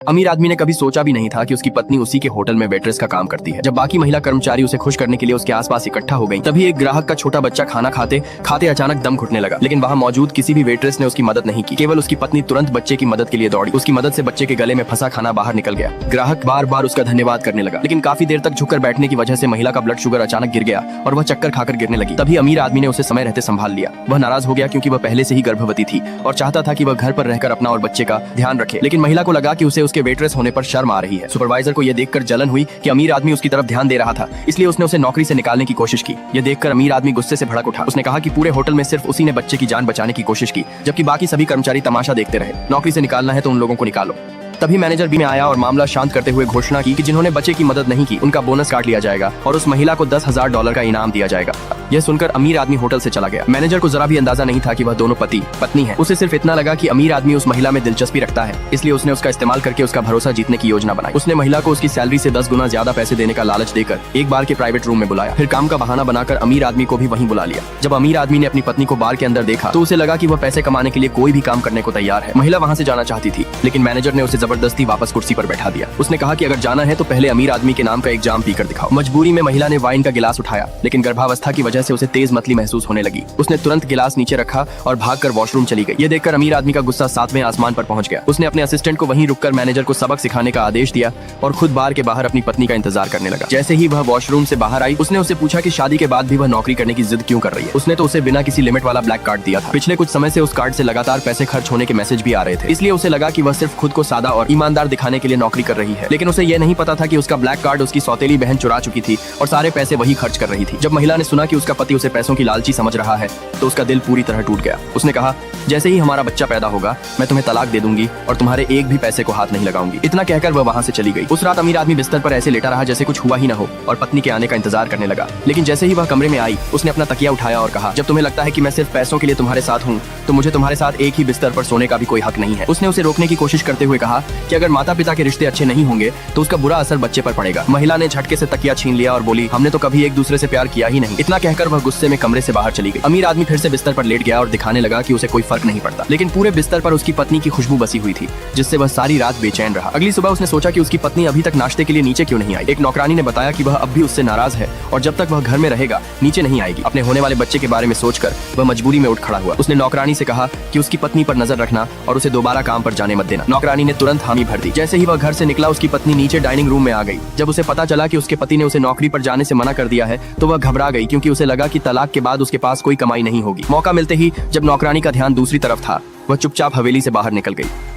अमीर आदमी ने कभी सोचा भी नहीं था कि उसकी पत्नी उसी के होटल में वेट्रेस का काम करती है। जब बाकी महिला कर्मचारी उसे खुश करने के लिए उसके आसपास इकट्ठा हो गयी, तभी एक ग्राहक का छोटा बच्चा खाना खाते खाते अचानक दम घुटने लगा। लेकिन वहाँ मौजूद किसी भी वेट्रेस ने उसकी मदद नहीं की। केवल उसकी पत्नी तुरंत बच्चे की मदद के लिए दौड़ी। उसकी मदद से बच्चे के गले में फंसा खाना बाहर निकल गया। ग्राहक बार बार उसका धन्यवाद करने लगा, लेकिन काफी देर तक झुककर बैठने की वजह से महिला का ब्लड शुगर अचानक गिर गया और वह चक्कर खाकर गिरने लगी। तभी अमीर आदमी ने उसे समय रहते संभाल लिया। वह नाराज हो गया क्योंकि वह पहले से ही गर्भवती थी और चाहता था कि वह घर पर रहकर अपना और बच्चे का ध्यान रखे। लेकिन महिला को लगा कि उसे उसके वेट्रेस होने पर शर्म आ रही है। सुपरवाइजर को यह देखकर जलन हुई कि अमीर आदमी उसकी तरफ ध्यान दे रहा था, इसलिए उसने उसे नौकरी से निकालने की कोशिश की। यह देखकर अमीर आदमी गुस्से से भड़क उठा। उसने कहा कि पूरे होटल में सिर्फ उसी ने बच्चे की जान बचाने की कोशिश की, जबकि बाकी सभी कर्मचारी तमाशा देखते रहे। नौकरी से निकालना है तो उन लोगों को निकालो। तभी मैनेजर भी में आया और मामला शांत करते हुए घोषणा की कि जिन्होंने बच्चे की मदद नहीं की उनका बोनस काट लिया जाएगा और उस महिला को $10,000 का इनाम दिया जाएगा। यह सुनकर अमीर आदमी होटल से चला गया। मैनेजर को जरा भी अंदाजा नहीं था कि वह दोनों पति पत्नी है। उसे सिर्फ इतना लगा कि अमीर आदमी उस महिला में दिलचस्पी रखता है, इसलिए उसने उसका इस्तेमाल करके उसका भरोसा जीतने की योजना बनाई। उसने महिला को उसकी सैलरी से 10 गुना ज्यादा पैसे देने का लालच देकर एक बार के प्राइवेट रूम में बुलाया। फिर काम का बहाना बनाकर अमीर आदमी को भी वहीं बुला लिया। जब अमीर आदमी ने अपनी पत्नी को बार के अंदर देखा तो उसे लगा कि वह पैसे कमाने के लिए कोई भी काम करने को तैयार है। महिला वहाँ से जाना चाहती थी, लेकिन मैनेजर ने उसे जबरदस्ती वापस कुर्सी पर बैठा दिया। उसने कहा कि अगर जाना है तो पहले अमीर आदमी के नाम का एक जाम पीकर दिखाओ। मजबूरी में महिला ने वाइन का गिलास उठाया, लेकिन गर्भावस्था की वजह से उसे तेज मतली महसूस होने लगी। उसने तुरंत गिलास नीचे रखा और भागकर वॉशरूम चली गई। ये देखकर अमीर आदमी का गुस्सा 7वें आसमान पर पहुंच गया। उसने अपने असिस्टेंट को वहीं रुककर मैनेजर को सबक सिखाने का आदेश दिया और खुद बार के बाहर अपनी पत्नी का इंतजार करने लगा। जैसे ही वह वॉशरूम से बाहर आई, उसने उससे पूछा कि शादी के बाद भी वह नौकरी करने की जिद क्यों कर रही है। उसने तो उसे बिना किसी लिमिट वाला ब्लैक कार्ड दिया था। पिछले कुछ समय से उस कार्ड से लगातार पैसे खर्च होने के मैसेज भी आ रहे थे, इसलिए उसे लगा कि वह सिर्फ खुद को सादा और ईमानदार दिखाने के लिए नौकरी कर रही है। लेकिन उसे यह नहीं पता था कि उसका ब्लैक कार्ड उसकी सौतेली बहन चुरा चुकी थी और सारे पैसे वही खर्च कर रही थी। जब महिला ने सुना कि उसका पति उसे पैसों की लालची समझ रहा है तो उसका दिल पूरी तरह टूट गया। उसने कहा, जैसे ही हमारा बच्चा पैदा होगा मैं तुम्हें तलाक दे दूंगी और तुम्हारे एक भी पैसे को हाथ नहीं लगाऊंगी। इतना कहकर वह वहाँ से चली गई। उस रात अमीर आदमी बिस्तर पर ऐसे लेटा रहा जैसे कुछ हुआ ही न हो और पत्नी के आने का इंतजार करने लगा। लेकिन जैसे ही वह कमरे में आई, उसने अपना तकिया उठाया और कहा, जब तुम्हें लगता है कि मैं सिर्फ पैसों के लिए तुम्हारे साथ हूँ तो मुझे तुम्हारे साथ एक ही बिस्तर पर सोने का भी कोई हक नहीं है। उसने उसे रोकने की कोशिश करते हुए कहा कि अगर माता पिता के रिश्ते अच्छे नहीं होंगे तो उसका बुरा असर बच्चे पर पड़ेगा। महिला ने झटके से तकिया छीन लिया और बोली, हमने तो कभी एक दूसरे से प्यार किया ही नहीं। इतना कहकर वह गुस्से में कमरे से बाहर चली गई। अमीर आदमी फिर से बिस्तर पर लेट गया और दिखाने लगा कि उसे कोई फर्क नहीं पड़ता। लेकिन पूरे बिस्तर पर उसकी पत्नी की खुशबू बसी हुई थी, जिससे वह सारी रात बेचैन रहा। अगली सुबह उसने सोचा कि उसकी पत्नी अभी तक नाश्ते के लिए नीचे क्यों नहीं आई। एक नौकरानी ने बताया कि वह अब भी उससे नाराज है और जब तक वह घर में रहेगा नीचे नहीं आएगी। अपने होने वाले बच्चे के बारे में सोचकर वह मजबूरी में उठ खड़ा हुआ। उसने नौकरानी से कहा कि उसकी पत्नी पर नजर रखना और उसे दोबारा काम पर जाने मत देना। नौकरानी ने तुरंत हामी भर दी। जैसे ही वह घर से निकला, उसकी पत्नी नीचे डाइनिंग रूम में आ गई। जब उसे पता चला कि उसके पति ने उसे नौकरी पर जाने से मना कर दिया है तो वह घबरा गई, क्योंकि उसे लगा कि तलाक के बाद उसके पास कोई कमाई नहीं होगी। मौका मिलते ही जब नौकरानी का ध्यान दूसरी तरफ था, वह चुपचाप हवेली से बाहर निकल गई।